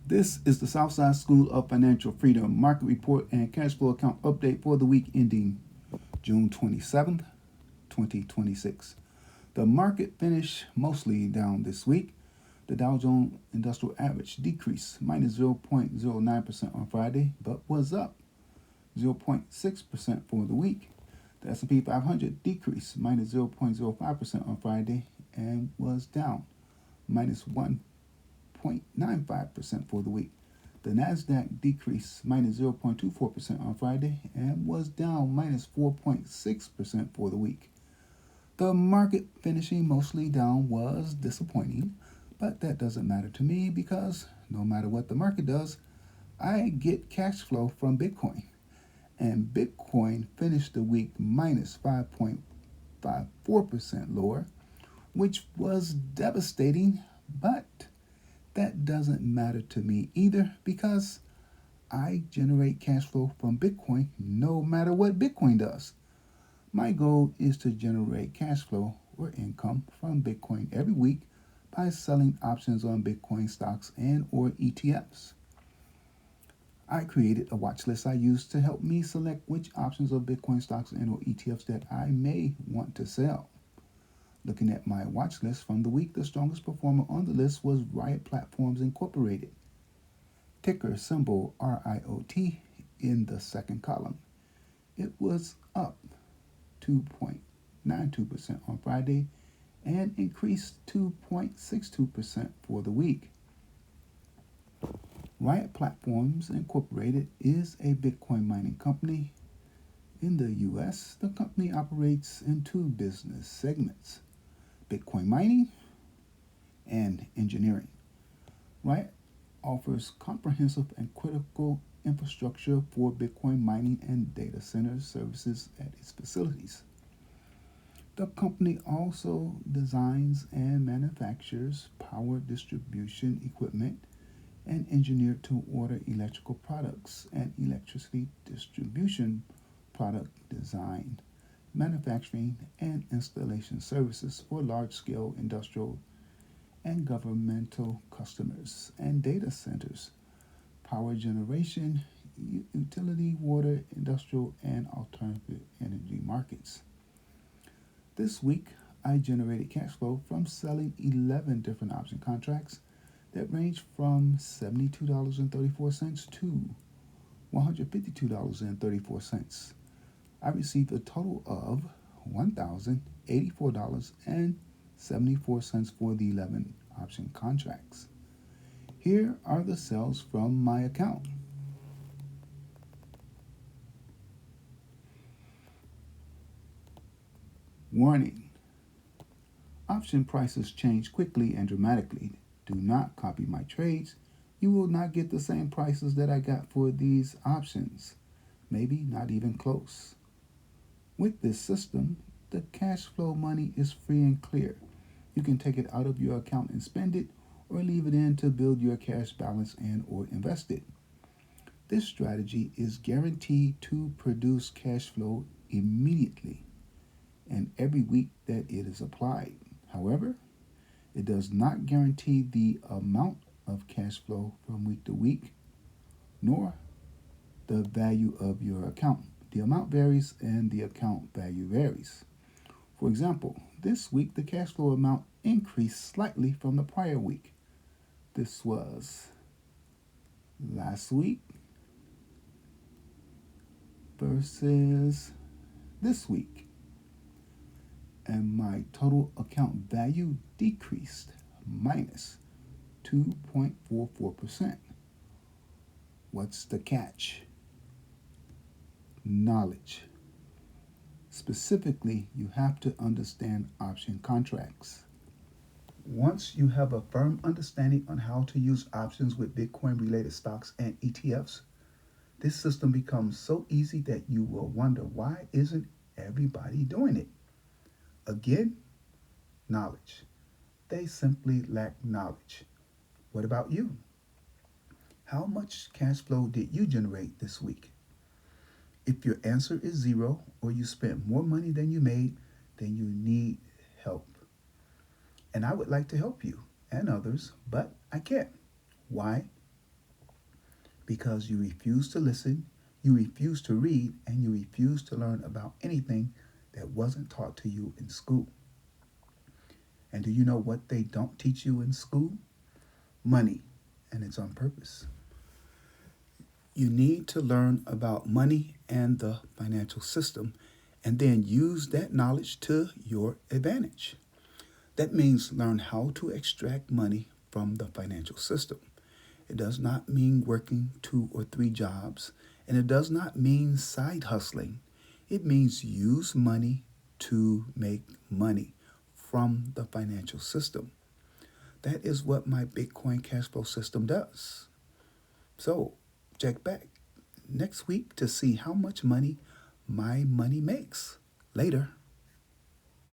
This is the Southside School of Financial Freedom Market Report and Cash Flow Account Update for the week ending June 27th, 2026. The market finished mostly down this week. The Dow Jones Industrial Average decreased minus 0.09% on Friday, but was up 0.6% for the week. The S&P 500 decreased minus 0.05% on Friday and was down minus 1.95% for the week. The Nasdaq decreased minus 0.24% on Friday and was down minus 4.6% for the week. The market finishing mostly down was disappointing, but that doesn't matter to me because no matter what the market does, I get cash flow from Bitcoin. And Bitcoin finished the week minus 5.54% lower, which was devastating, but that doesn't matter to me either because I generate cash flow from Bitcoin no matter what Bitcoin does. My goal is to generate cash flow or income from Bitcoin every week by selling options on Bitcoin stocks and or ETFs. I created a watch list I use to help me select which options of Bitcoin stocks and or ETFs that I may want to sell. Looking at my watch list from the week, the strongest performer on the list was Riot Platforms Incorporated, ticker symbol RIOT in the second column. It was up 2.92% on Friday and increased 2.62% for the week. Riot Platforms Incorporated is a Bitcoin mining company. In the U.S., the company operates in two business segments: Bitcoin mining and engineering. Riot offers comprehensive and critical infrastructure for Bitcoin mining and data center services at its facilities. The company also designs and manufactures power distribution equipment and engineered to order electrical products and electricity distribution product design, manufacturing, and installation services for large-scale industrial and governmental customers and data centers, power generation, utility, water, industrial, and alternative energy markets. This week, I generated cash flow from selling 11 different option contracts that range from $72.34 to $152.34. I received a total of $1,084.74 for the 11 option contracts. Here are the sales from my account. Warning: option prices change quickly and dramatically. Do not copy my trades. You will not get the same prices that I got for these options. Maybe not even close. With this system, the cash flow money is free and clear. You can take it out of your account and spend it, or leave it in to build your cash balance and or invest it. This strategy is guaranteed to produce cash flow immediately and every week that it is applied. However, it does not guarantee the amount of cash flow from week to week, nor the value of your account. The amount varies and the account value varies. For example, this week the cash flow amount increased slightly from the prior week. This was last week versus this week. And my total account value decreased minus 2.44%. What's the catch? Knowledge. Specifically, you have to understand option contracts. Once you have a firm understanding on how to use options with Bitcoin related stocks and ETFs, this system becomes so easy that you will wonder, why isn't everybody doing it? Again, knowledge. They simply lack knowledge. What about you? How much cash flow did you generate this week? If your answer is zero, or you spent more money than you made, then you need help. And I would like to help you and others, but I can't. Why? because you refuse to listen, you refuse to read, and you refuse to learn about anything that wasn't taught to you in school. And do you know what they don't teach you in school? Money, and it's on purpose. You need to learn about money and the financial system and then use that knowledge to your advantage. That means learn how to extract money from the financial system. It does not mean working 2 or 3 jobs, and it does not mean side hustling. It means use money to make money from the financial system. That is what my Bitcoin cash flow system does. So, check back next week to see how much money my money makes. Later.